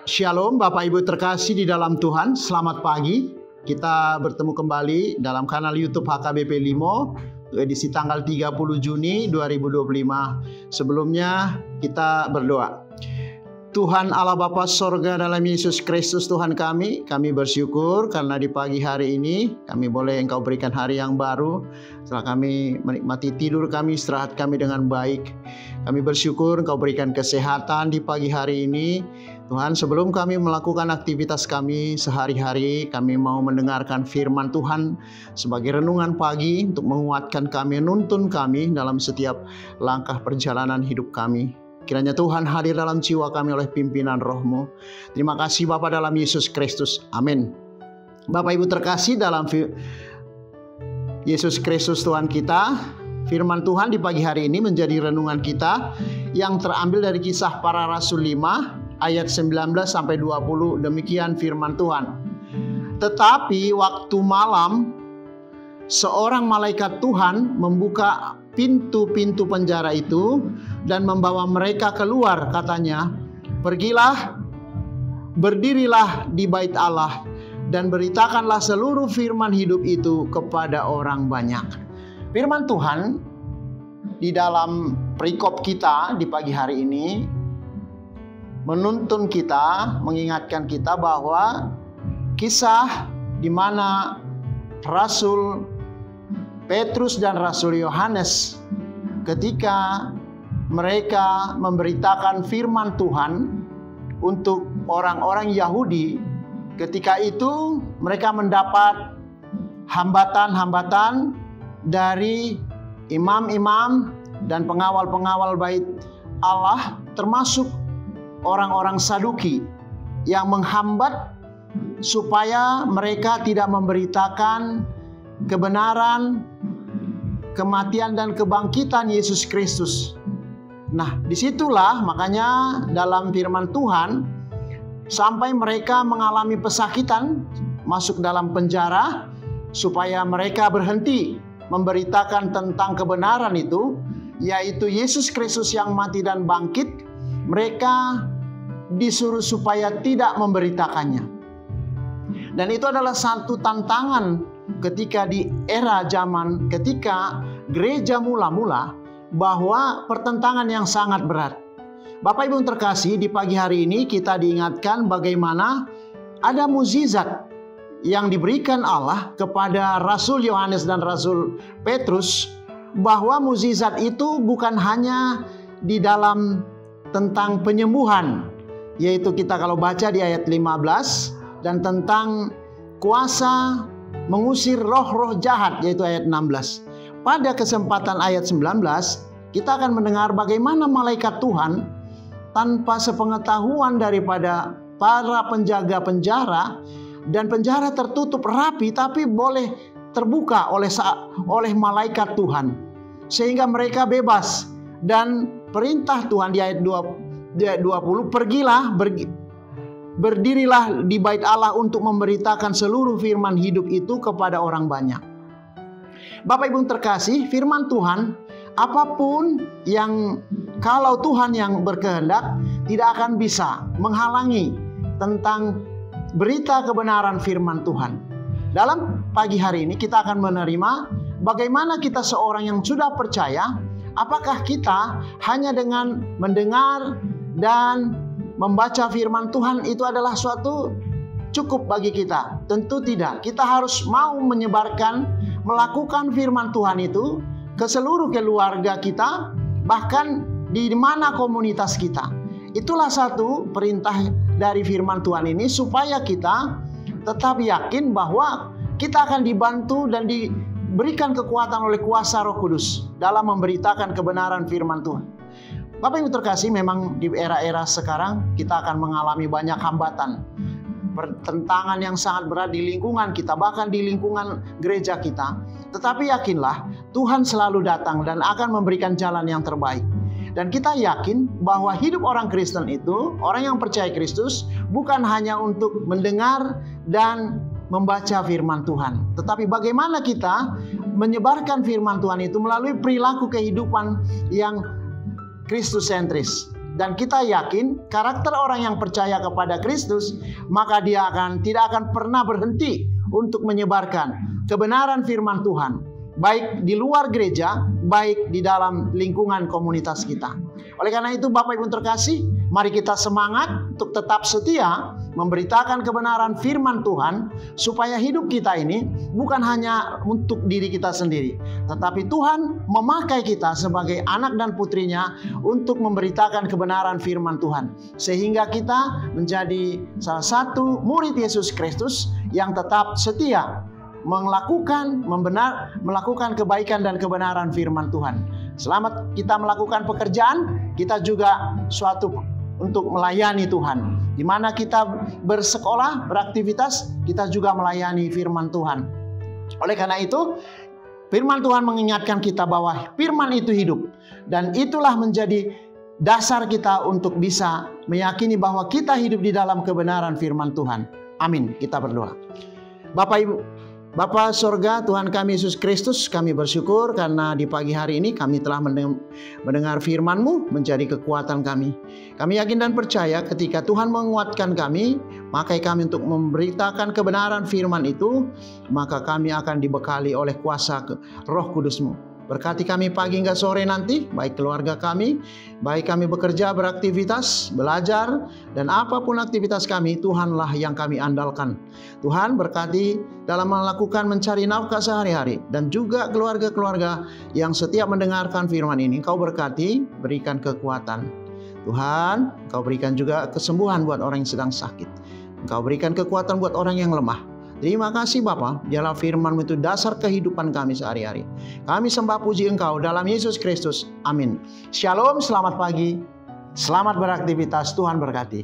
Shalom Bapak Ibu terkasih di dalam Tuhan, selamat pagi. Kita bertemu kembali dalam kanal YouTube HKBP Limo edisi tanggal 30 Juni 2025. Sebelumnya kita berdoa. Tuhan Allah Bapa Sorga dalam Yesus Kristus Tuhan kami bersyukur karena di pagi hari ini kami boleh Engkau berikan hari yang baru. Setelah kami menikmati tidur kami, istirahat kami dengan baik. Kami bersyukur Engkau berikan kesehatan di pagi hari ini. Tuhan, sebelum kami melakukan aktivitas kami sehari-hari, kami mau mendengarkan firman Tuhan sebagai renungan pagi untuk menguatkan kami, menuntun kami dalam setiap langkah perjalanan hidup kami. Kiranya Tuhan hadir dalam jiwa kami oleh pimpinan roh-Mu. Terima kasih Bapa dalam Yesus Kristus. Amin. Bapak Ibu terkasih dalam Yesus Kristus Tuhan kita, firman Tuhan di pagi hari ini menjadi renungan kita yang terambil dari Kisah Para Rasul 5 ayat 19 sampai 20. Demikian firman Tuhan. Tetapi waktu malam seorang malaikat Tuhan membuka pintu-pintu penjara itu dan membawa mereka keluar, katanya, "Pergilah, berdirilah di bait Allah dan beritakanlah seluruh firman hidup itu kepada orang banyak." Firman Tuhan di dalam perikop kita di pagi hari ini menuntun kita, mengingatkan kita bahwa kisah di mana Rasul Petrus dan Rasul Yohanes ketika mereka memberitakan firman Tuhan untuk orang-orang Yahudi, ketika itu mereka mendapat hambatan-hambatan dari imam-imam dan pengawal-pengawal bait Allah, termasuk orang-orang Saduki yang menghambat supaya mereka tidak memberitakan kebenaran, kematian dan kebangkitan Yesus Kristus. Nah, disitulah makanya dalam firman Tuhan sampai mereka mengalami pesakitan, masuk dalam penjara supaya mereka berhenti memberitakan tentang kebenaran itu, yaitu Yesus Kristus yang mati dan bangkit. Mereka disuruh supaya tidak memberitakannya. Dan itu adalah satu tantangan ketika di era zaman ketika gereja mula-mula, bahwa pertentangan yang sangat berat. Bapak Ibu terkasih, di pagi hari ini kita diingatkan bagaimana ada mukjizat yang diberikan Allah kepada Rasul Yohanes dan Rasul Petrus, bahwa mukjizat itu bukan hanya di dalam tentang penyembuhan, yaitu kita kalau baca di ayat 15, dan tentang kuasa mengusir roh-roh jahat, yaitu ayat 16. Pada kesempatan ayat 19, kita akan mendengar bagaimana malaikat Tuhan tanpa sepengetahuan daripada para penjaga penjara, dan penjara tertutup rapi tapi boleh terbuka oleh malaikat Tuhan, sehingga mereka bebas. Dan perintah Tuhan di ayat 20, "Pergilah, berdirilah di bait Allah untuk memberitakan seluruh firman hidup itu kepada orang banyak." Bapak Ibu terkasih, firman Tuhan apapun yang kalau Tuhan yang berkehendak tidak akan bisa menghalangi tentang berita kebenaran firman Tuhan. Dalam pagi hari ini kita akan menerima bagaimana kita seorang yang sudah percaya, apakah kita hanya dengan mendengar dan membaca firman Tuhan itu adalah suatu cukup bagi kita? Tentu tidak. Kita harus mau menyebarkan, melakukan firman Tuhan itu ke seluruh keluarga kita, bahkan di mana komunitas kita. Itulah satu perintah dari firman Tuhan ini, supaya kita tetap yakin bahwa kita akan dibantu dan diberikan kekuatan oleh kuasa Roh Kudus dalam memberitakan kebenaran firman Tuhan. Bapak Ibu terkasih, memang di era-era sekarang kita akan mengalami banyak hambatan, pertentangan yang sangat berat di lingkungan kita, bahkan di lingkungan gereja kita. Tetapi yakinlah, Tuhan selalu datang dan akan memberikan jalan yang terbaik. Dan kita yakin bahwa hidup orang Kristen itu, orang yang percaya Kristus, bukan hanya untuk mendengar dan membaca firman Tuhan, tetapi bagaimana kita menyebarkan firman Tuhan itu melalui perilaku kehidupan yang Kristus sentris. dan kita yakin karakter orang yang percaya kepada Kristus, maka dia tidak akan pernah berhenti untuk menyebarkan kebenaran firman Tuhan, baik di luar gereja, baik di dalam lingkungan komunitas kita. Oleh karena itu, Bapak Ibu terkasih, mari kita semangat untuk tetap setia memberitakan kebenaran firman Tuhan, supaya hidup kita ini bukan hanya untuk diri kita sendiri, tetapi Tuhan memakai kita sebagai anak dan putrinya untuk memberitakan kebenaran firman Tuhan, sehingga kita menjadi salah satu murid Yesus Kristus yang tetap setia melakukan kebaikan dan kebenaran firman Tuhan. Selamat kita melakukan pekerjaan, kita juga untuk melayani Tuhan. Di mana kita bersekolah, beraktivitas, kita juga melayani firman Tuhan. Oleh karena itu, firman Tuhan mengingatkan kita bahwa firman itu hidup, dan itulah menjadi dasar kita untuk bisa meyakini bahwa kita hidup di dalam kebenaran firman Tuhan. Amin. Kita berdoa. Bapak Ibu, Bapa Sorga, Tuhan kami Yesus Kristus, kami bersyukur karena di pagi hari ini kami telah mendengar firman-Mu menjadi kekuatan kami. Kami yakin dan percaya ketika Tuhan menguatkan kami, maka kami untuk memberitakan kebenaran firman itu, maka kami akan dibekali oleh kuasa Roh Kudus-Mu. Berkati kami pagi hingga sore nanti, baik keluarga kami, baik kami bekerja, beraktivitas, belajar, dan apapun aktivitas kami, Tuhanlah yang kami andalkan. Tuhan berkati dalam melakukan mencari nafkah sehari-hari, dan juga keluarga-keluarga yang setiap mendengarkan firman ini, Kau berkati, berikan kekuatan. Tuhan, Kau berikan juga kesembuhan buat orang yang sedang sakit. Kau berikan kekuatan buat orang yang lemah. Terima kasih Bapa, biarlah firman-Mu itu dasar kehidupan kami sehari-hari. Kami sembah puji Engkau dalam Yesus Kristus. Amin. Shalom, selamat pagi, selamat beraktivitas, Tuhan berkati.